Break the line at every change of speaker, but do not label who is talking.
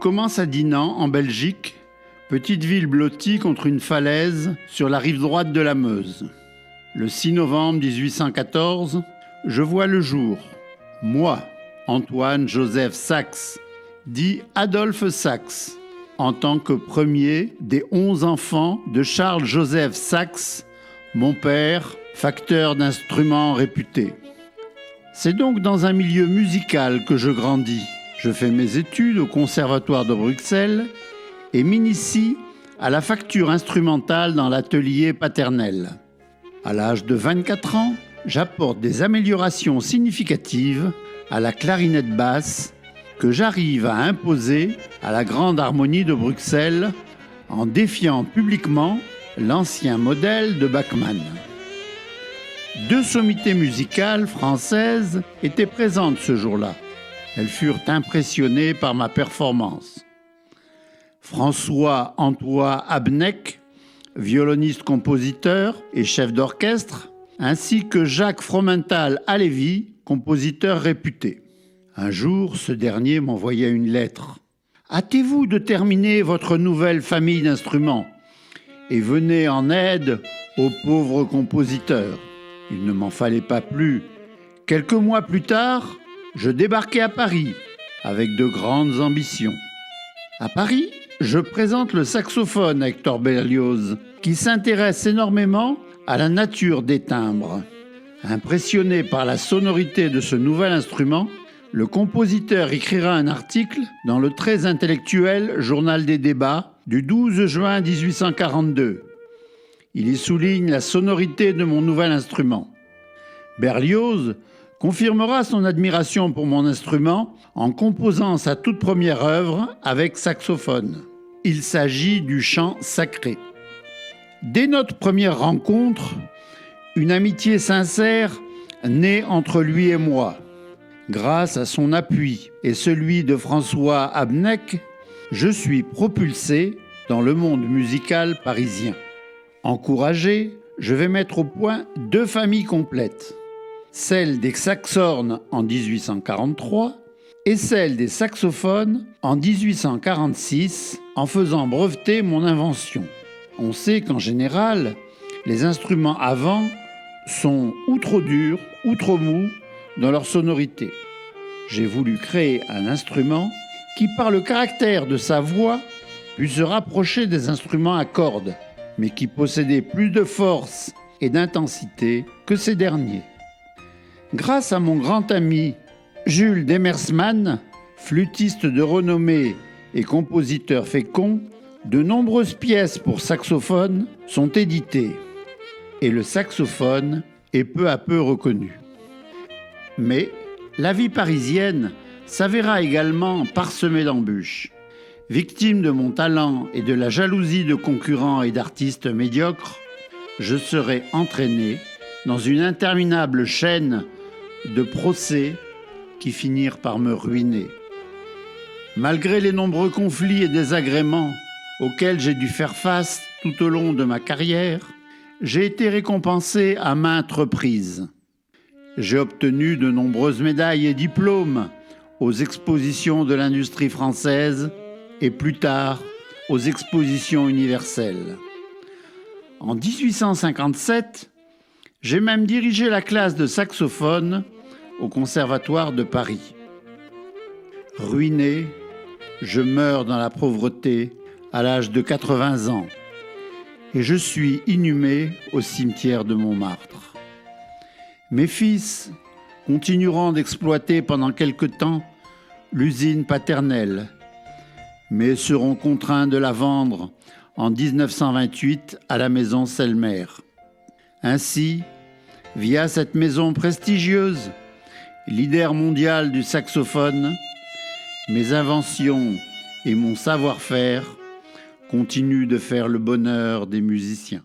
commence à Dinan, en Belgique, petite ville blottie contre une falaise sur la rive droite de la Meuse. Le 6 novembre 1814, je vois le jour. Moi, Antoine Joseph Sax, dit Adolphe Sax, en tant que premier des 11 enfants de Charles Joseph Sax, mon père, facteur d'instruments réputé. C'est donc dans un milieu musical que je grandis. Je fais mes études au Conservatoire de Bruxelles et m'initie à la facture instrumentale dans l'atelier paternel. À l'âge de 24 ans, j'apporte des améliorations significatives à la clarinette basse que j'arrive à imposer à la Grande Harmonie de Bruxelles en défiant publiquement l'ancien modèle de Bachmann. 2 sommités musicales françaises étaient présentes ce jour-là. Elles furent impressionnées par ma performance. François Antoine Abnec, violoniste-compositeur et chef d'orchestre, ainsi que Jacques Fromental Halévy, compositeur réputé. Un jour, ce dernier m'envoya une lettre. « Hâtez-vous de terminer votre nouvelle famille d'instruments et venez en aide aux pauvres compositeurs. » Il ne m'en fallait pas plus. Quelques mois plus tard, je débarquai à Paris avec de grandes ambitions. À Paris, je présente le saxophone à Hector Berlioz, qui s'intéresse énormément à la nature des timbres. Impressionné par la sonorité de ce nouvel instrument, le compositeur écrira un article dans le très intellectuel Journal des débats du 12 juin 1842. Il y souligne la sonorité de mon nouvel instrument. Berlioz confirmera son admiration pour mon instrument en composant sa toute première œuvre avec saxophone. Il s'agit du chant sacré. Dès notre première rencontre, une amitié sincère naît entre lui et moi. Grâce à son appui et celui de François Abnec, je suis propulsé dans le monde musical parisien. Encouragé, je vais mettre au point 2 familles complètes. Celle des saxhorns en 1843 et celle des saxophones en 1846, en faisant breveter mon invention. On sait qu'en général, les instruments à vent sont ou trop durs ou trop mous dans leur sonorité. J'ai voulu créer un instrument qui, par le caractère de sa voix, puisse se rapprocher des instruments à cordes, mais qui possédait plus de force et d'intensité que ces derniers. Grâce à mon grand ami Jules Demersmann, flûtiste de renommée et compositeur fécond, de nombreuses pièces pour saxophone sont éditées et le saxophone est peu à peu reconnu. Mais la vie parisienne s'avéra également parsemée d'embûches. Victime de mon talent et de la jalousie de concurrents et d'artistes médiocres, je serai entraîné dans une interminable chaîne de procès qui finirent par me ruiner. Malgré les nombreux conflits et désagréments auxquels j'ai dû faire face tout au long de ma carrière, j'ai été récompensé à maintes reprises. J'ai obtenu de nombreuses médailles et diplômes aux expositions de l'industrie française et plus tard aux expositions universelles. En 1857, j'ai même dirigé la classe de saxophone au Conservatoire de Paris. Ruiné, je meurs dans la pauvreté à l'âge de 80 ans et je suis inhumé au cimetière de Montmartre. Mes fils continueront d'exploiter pendant quelque temps l'usine paternelle, mais seront contraints de la vendre en 1928 à la maison Selmer. Ainsi, via cette maison prestigieuse, leader mondial du saxophone, mes inventions et mon savoir-faire continuent de faire le bonheur des musiciens.